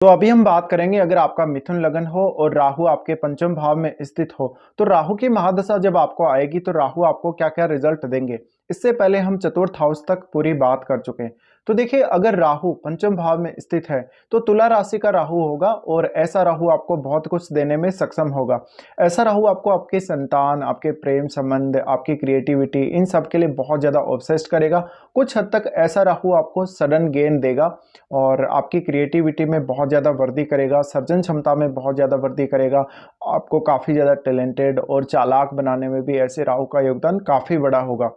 तो अभी हम बात करेंगे अगर आपका मिथुन लग्न हो और राहु आपके पंचम भाव में स्थित हो तो राहु की महादशा जब आपको आएगी तो राहु आपको क्या क्या रिजल्ट देंगे। इससे पहले हम चतुर्थ हाउस तक पूरी बात कर चुके हैं। तो देखिए अगर राहु पंचम भाव में स्थित है तो तुला राशि का राहु होगा और ऐसा राहु आपको बहुत कुछ देने में सक्षम होगा। ऐसा राहु आपको आपके संतान, आपके प्रेम संबंध, आपकी क्रिएटिविटी इन सब के लिए बहुत ज़्यादा ऑब्सेस्ड करेगा। कुछ हद तक ऐसा राहु आपको सडन गेन देगा और आपकी क्रिएटिविटी में बहुत ज़्यादा वृद्धि करेगा, सर्जन क्षमता में बहुत ज़्यादा वृद्धि करेगा। आपको काफ़ी ज़्यादा टैलेंटेड और चालाक बनाने में भी ऐसे राहु का योगदान काफ़ी बड़ा होगा।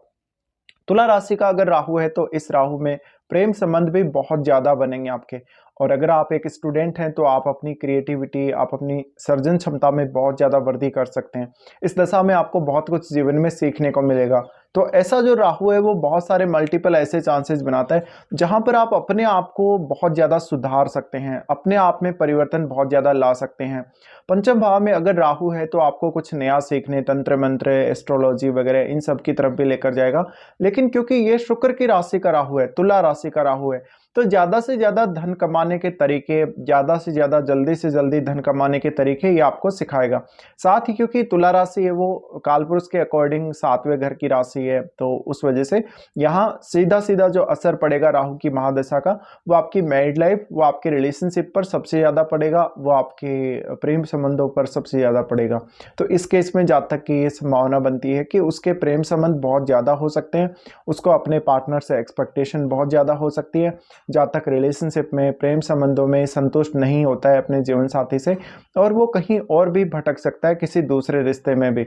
तुला राशि का अगर राहु है तो इस राहु में प्रेम संबंध भी बहुत ज़्यादा बनेंगे आपके। और अगर आप एक स्टूडेंट हैं तो आप अपनी क्रिएटिविटी, आप अपनी सर्जन क्षमता में बहुत ज़्यादा वृद्धि कर सकते हैं। इस दशा में आपको बहुत कुछ जीवन में सीखने को मिलेगा। तो ऐसा जो राहु है वो बहुत सारे मल्टीपल ऐसे चांसेस बनाता है जहां पर आप अपने आप को बहुत ज़्यादा सुधार सकते हैं, अपने आप में परिवर्तन बहुत ज़्यादा ला सकते हैं। पंचम भाव में अगर राहु है तो आपको कुछ नया सीखने, तंत्र मंत्र, एस्ट्रोलॉजी वगैरह इन सब की तरफ भी लेकर जाएगा। लेकिन क्योंकि ये शुक्र की राशि का राहु है, तुला राशि का राहु है, तो ज़्यादा से ज़्यादा धन कमाने के तरीके, ज़्यादा से ज़्यादा जल्दी से जल्दी धन कमाने के तरीके ये आपको सिखाएगा। साथ ही क्योंकि तुला राशि है वो कालपुरुष के अकॉर्डिंग सातवें घर की राशि है, तो उस वजह से यहाँ सीधा सीधा जो असर पड़ेगा राहु की महादशा का वो आपकी मैरिड लाइफ, वो आपके रिलेशनशिप पर सबसे ज़्यादा पड़ेगा, वो आपके प्रेम संबंधों पर सबसे ज़्यादा पड़ेगा। तो इस केस में जहाँ तक कि ये संभावना बनती है कि उसके प्रेम संबंध बहुत ज़्यादा हो सकते हैं, उसको अपने पार्टनर से एक्सपेक्टेशन बहुत ज़्यादा हो सकती है। जहाँ तक रिलेशनशिप में, प्रेम संबंधों में संतुष्ट नहीं होता है अपने जीवन साथी से और वो कहीं और भी भटक सकता है किसी दूसरे रिश्ते में भी।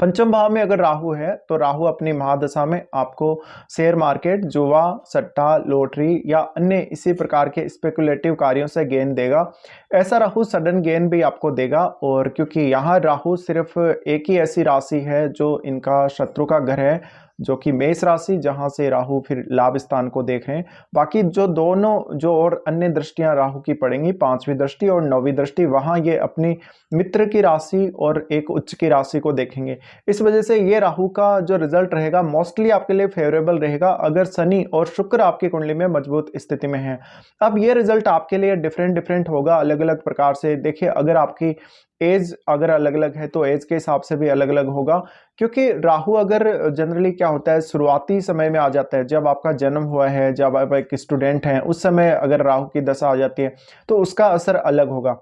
पंचम भाव में अगर राहु है तो राहु अपनी महादशा में आपको शेयर मार्केट, जुआ, सट्टा, लॉटरी या अन्य इसी प्रकार के स्पेकुलेटिव कार्यों से गेन देगा। ऐसा राहु सडन गेन भी आपको देगा। और क्योंकि यहाँ राहु सिर्फ एक ही ऐसी राशि है जो इनका शत्रु का घर है, जो कि मेष राशि, जहां से राहु फिर लाभ स्थान को देख रहे हैं। बाकी जो दोनों जो और अन्य दृष्टियां राहु की पड़ेंगी, पांचवी दृष्टि और नौवीं दृष्टि, वहां ये अपनी मित्र की राशि और एक उच्च की राशि को देखेंगे। इस वजह से ये राहु का जो रिजल्ट रहेगा मोस्टली आपके लिए फेवरेबल रहेगा अगर शनि और शुक्र आपकी कुंडली में मजबूत स्थिति में है। अब ये रिजल्ट आपके लिए डिफरेंट डिफरेंट होगा अलग अलग प्रकार से। देखिए अगर आपकी एज अगर अलग अलग है तो एज के हिसाब से भी अलग अलग होगा। क्योंकि राहु अगर जनरली क्या होता है शुरुआती समय में आ जाता है, जब आपका जन्म हुआ है, जब आप एक स्टूडेंट हैं, उस समय अगर राहु की दशा आ जाती है तो उसका असर अलग होगा।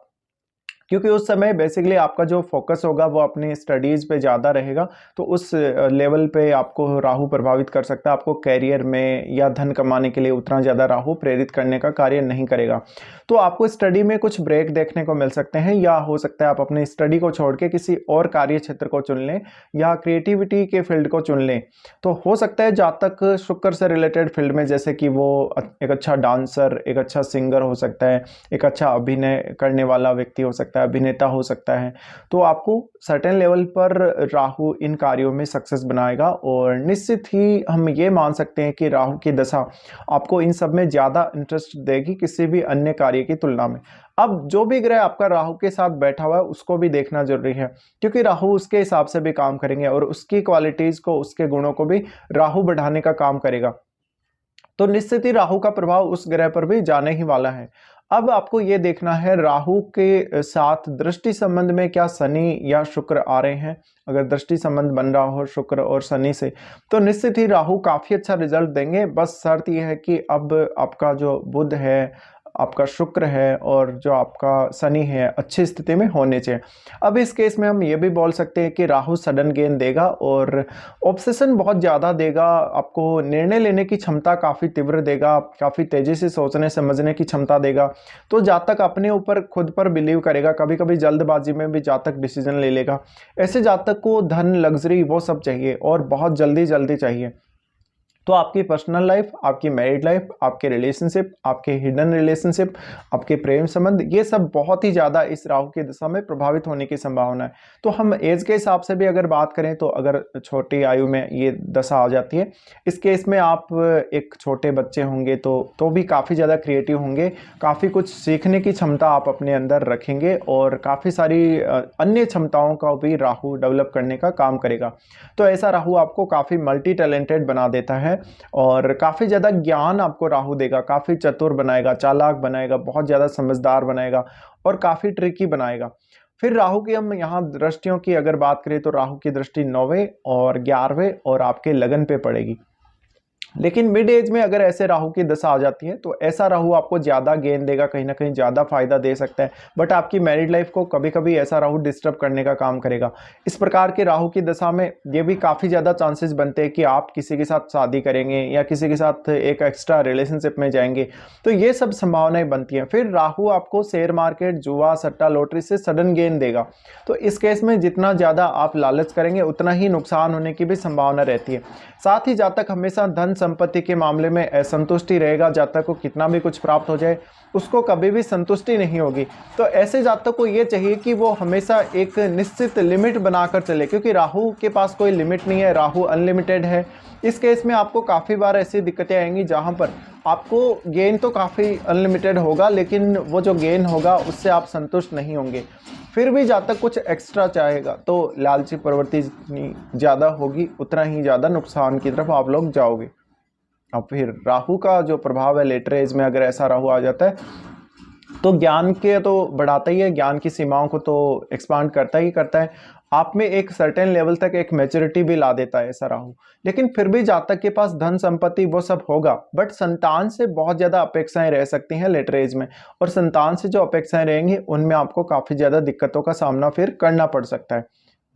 क्योंकि उस समय बेसिकली आपका जो फोकस होगा वो अपनी स्टडीज़ पे ज़्यादा रहेगा। तो उस लेवल पे आपको राहु प्रभावित कर सकता है। आपको कैरियर में या धन कमाने के लिए उतना ज़्यादा राहु प्रेरित करने का कार्य नहीं करेगा। तो आपको स्टडी में कुछ ब्रेक देखने को मिल सकते हैं, या हो सकता है आप अपनी स्टडी को छोड़ के किसी और कार्य क्षेत्र को चुन लें या क्रिएटिविटी के फील्ड को चुन लें। तो हो सकता है जहाँ तक शुक्र से रिलेटेड फील्ड में, जैसे कि वो एक अच्छा डांसर, एक अच्छा सिंगर हो सकता है, एक अच्छा अभिनय करने वाला व्यक्ति हो सकता है, अभिनेता हो सकता है। तो आपको सर्टेन लेवल पर राहु इन कार्यों में सक्सेस बनाएगा। और निश्चित ही हम ये मान सकते हैं कि राहु की दशा आपको इन सब में ज़्यादा इंटरेस्ट देगी किसी भी अन्य कार्य की तुलना में। अब जो भी ग्रह आपका राहु के साथ बैठा हुआ है उसको भी देखना जरूरी है, क्योंकि राहु उसके हिसाब से भी काम करेंगे और उसकी क्वालिटीज़ को, उसके गुणों को भी राहु बढ़ाने का काम करेगा। तो निश्चित ही राहु का प्रभाव उस ग्रह पर भी जाने ही वाला है। अब आपको ये देखना है राहु के साथ दृष्टि संबंध में क्या शनि या शुक्र आ रहे हैं। अगर दृष्टि संबंध बन रहा हो शुक्र और शनि से तो निश्चित ही राहु काफी अच्छा रिजल्ट देंगे। बस शर्त यह है कि अब आपका जो बुध है, आपका शुक्र है और जो आपका शनि है अच्छी स्थिति में होने चाहिए। अब इस केस में हम ये भी बोल सकते हैं कि राहु सडन गेन देगा और ऑब्सेशन बहुत ज़्यादा देगा। आपको निर्णय लेने की क्षमता काफ़ी तीव्र देगा, काफ़ी तेज़ी से सोचने समझने की क्षमता देगा। तो जहाँ तक अपने ऊपर खुद पर बिलीव करेगा, कभी कभी जल्दबाजी में भी जहाँ तक डिसीजन ले लेगा। ऐसे जातक को धन, लग्जरी वो सब चाहिए और बहुत जल्दी जल्दी चाहिए। तो आपकी पर्सनल लाइफ, आपकी मैरिड लाइफ, आपके रिलेशनशिप, आपके हिडन रिलेशनशिप, आपके प्रेम संबंध, ये सब बहुत ही ज़्यादा इस राहु की दशा में प्रभावित होने की संभावना है। तो हम एज के हिसाब से भी अगर बात करें तो अगर छोटी आयु में ये दशा आ जाती है, इस केस में आप एक छोटे बच्चे होंगे तो भी काफ़ी ज़्यादा क्रिएटिव होंगे, काफ़ी कुछ सीखने की क्षमता आप अपने अंदर रखेंगे और काफ़ी सारी अन्य क्षमताओं का भी राहु डेवलप करने का काम करेगा। तो ऐसा राहु आपको काफ़ी मल्टी टैलेंटेड बना देता है है और काफ़ी ज़्यादा ज्ञान आपको राहु देगा, काफ़ी चतुर बनाएगा, चालाक बनाएगा, बहुत ज़्यादा समझदार बनाएगा और काफ़ी ट्रिकी बनाएगा। फिर राहु की हम यहाँ दृष्टियों की अगर बात करें तो राहु की दृष्टि 9वें और 11वें और आपके लगन पे पड़ेगी। लेकिन मिड एज में अगर ऐसे राहु की दशा आ जाती है तो ऐसा राहु आपको ज़्यादा गेन देगा, कहीं ना कहीं ज़्यादा फायदा दे सकता है, बट आपकी मैरिड लाइफ को कभी कभी ऐसा राहु डिस्टर्ब करने का काम करेगा। इस प्रकार के राहु की दशा में ये भी काफ़ी ज़्यादा चांसेस बनते हैं कि आप किसी के साथ शादी करेंगे या किसी के साथ एक एक्स्ट्रा रिलेशनशिप में जाएंगे, तो ये सब संभावनाएं बनती हैं। फिर राहु आपको शेयर मार्केट, जुआ, सट्टा, लॉटरी से सडन गेन देगा, तो इस केस में जितना ज़्यादा आप लालच करेंगे उतना ही नुकसान होने की भी संभावना रहती है। साथ ही जातक हमेशा धन संपत्ति के मामले में असंतुष्टि रहेगा, जातक को कितना भी कुछ प्राप्त हो जाए उसको कभी भी संतुष्टि नहीं होगी। तो ऐसे जातक को ये चाहिए कि वो हमेशा एक निश्चित लिमिट बनाकर चले, क्योंकि राहु के पास कोई लिमिट नहीं है, राहु अनलिमिटेड है। इस केस में आपको काफ़ी बार ऐसी दिक्कतें आएंगी जहाँ पर आपको गेन तो काफ़ी अनलिमिटेड होगा, लेकिन वो जो गेन होगा उससे आप संतुष्ट नहीं होंगे। फिर भी जातक कुछ एक्स्ट्रा चाहेगा, तो लालची प्रवृत्ति जितनी ज़्यादा होगी उतना ही ज़्यादा नुकसान की तरफ आप लोग जाओगे। अब फिर राहु का जो प्रभाव है लेटर एज में अगर ऐसा राहु आ जाता है तो ज्ञान के तो बढ़ाता ही है, ज्ञान की सीमाओं को तो एक्सपांड करता ही करता है, आप में एक सर्टेन लेवल तक एक मैच्योरिटी भी ला देता है ऐसा राहु। लेकिन फिर भी जातक के पास धन संपत्ति वो सब होगा, बट संतान से बहुत ज़्यादा अपेक्षाएं रह सकती हैं लेटर एज में, और संतान से जो अपेक्षाएं रहेंगी उनमें आपको काफ़ी ज़्यादा दिक्कतों का सामना फिर करना पड़ सकता है।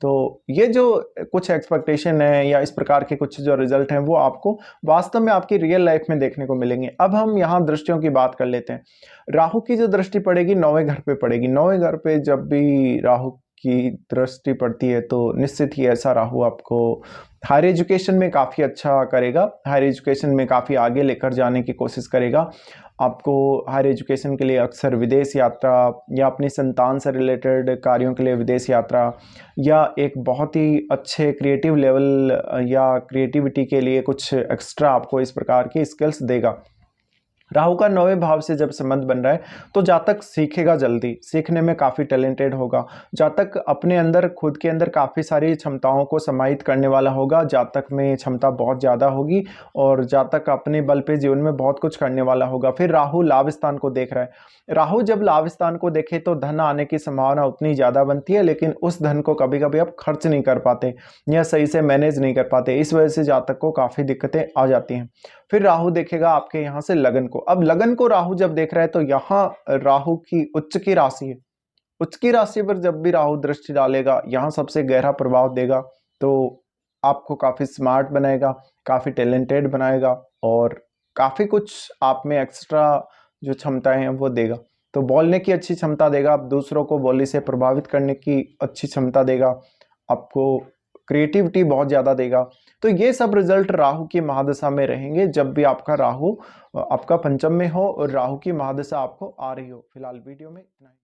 तो ये जो कुछ एक्सपेक्टेशन है या इस प्रकार के कुछ जो रिजल्ट हैं वो आपको वास्तव में आपकी रियल लाइफ में देखने को मिलेंगे। अब हम यहाँ दृष्टियों की बात कर लेते हैं। राहु की जो दृष्टि पड़ेगी 9वें घर पे पड़ेगी। 9वें घर पे जब भी राहु की दृष्टि पड़ती है तो निश्चित ही ऐसा राहु आपको हायर एजुकेशन में काफ़ी अच्छा करेगा, हायर एजुकेशन में काफ़ी आगे लेकर जाने की कोशिश करेगा। आपको हायर एजुकेशन के लिए अक्सर विदेश यात्रा या अपनी संतान से रिलेटेड कार्यों के लिए विदेश यात्रा या एक बहुत ही अच्छे क्रिएटिव लेवल या क्रिएटिविटी के लिए कुछ एक्स्ट्रा आपको इस प्रकार की स्किल्स देगा। राहु का 9वें भाव से जब संबंध बन रहा है तो जातक सीखेगा, जल्दी सीखने में काफ़ी टैलेंटेड होगा, जातक अपने अंदर खुद के अंदर काफ़ी सारी क्षमताओं को समाहित करने वाला होगा, जातक में क्षमता बहुत ज़्यादा होगी और जातक अपने बल पे जीवन में बहुत कुछ करने वाला होगा। फिर राहु लाभ स्थान को देख रहा है, राहु जब लाभ स्थान को देखे तो धन आने की संभावना उतनी ज़्यादा बनती है, लेकिन उस धन को कभी कभी आप खर्च नहीं कर पाते या सही से मैनेज नहीं कर पाते, इस वजह से जातक को काफ़ी दिक्कतें आ जाती हैं। फिर राहु देखेगा आपके यहाँ से लगन को। अब लगन को राहु जब देख रहा है तो यहाँ राहु की उच्च की राशि है, उच्च की राशि पर जब भी राहु दृष्टि डालेगा यहाँ सबसे गहरा प्रभाव देगा, तो आपको काफ़ी स्मार्ट बनाएगा, काफ़ी टैलेंटेड बनाएगा और काफ़ी कुछ आप में एक्स्ट्रा जो क्षमताएं हैं वो देगा। तो बोलने की अच्छी क्षमता देगा, आप दूसरों को बोली से प्रभावित करने की अच्छी क्षमता देगा, आपको क्रिएटिविटी बहुत ज़्यादा देगा। तो ये सब रिजल्ट राहु की महादशा में रहेंगे जब भी आपका राहु आपका पंचम में हो और राहु की महादशा आपको आ रही हो। फिलहाल वीडियो में इतना ही।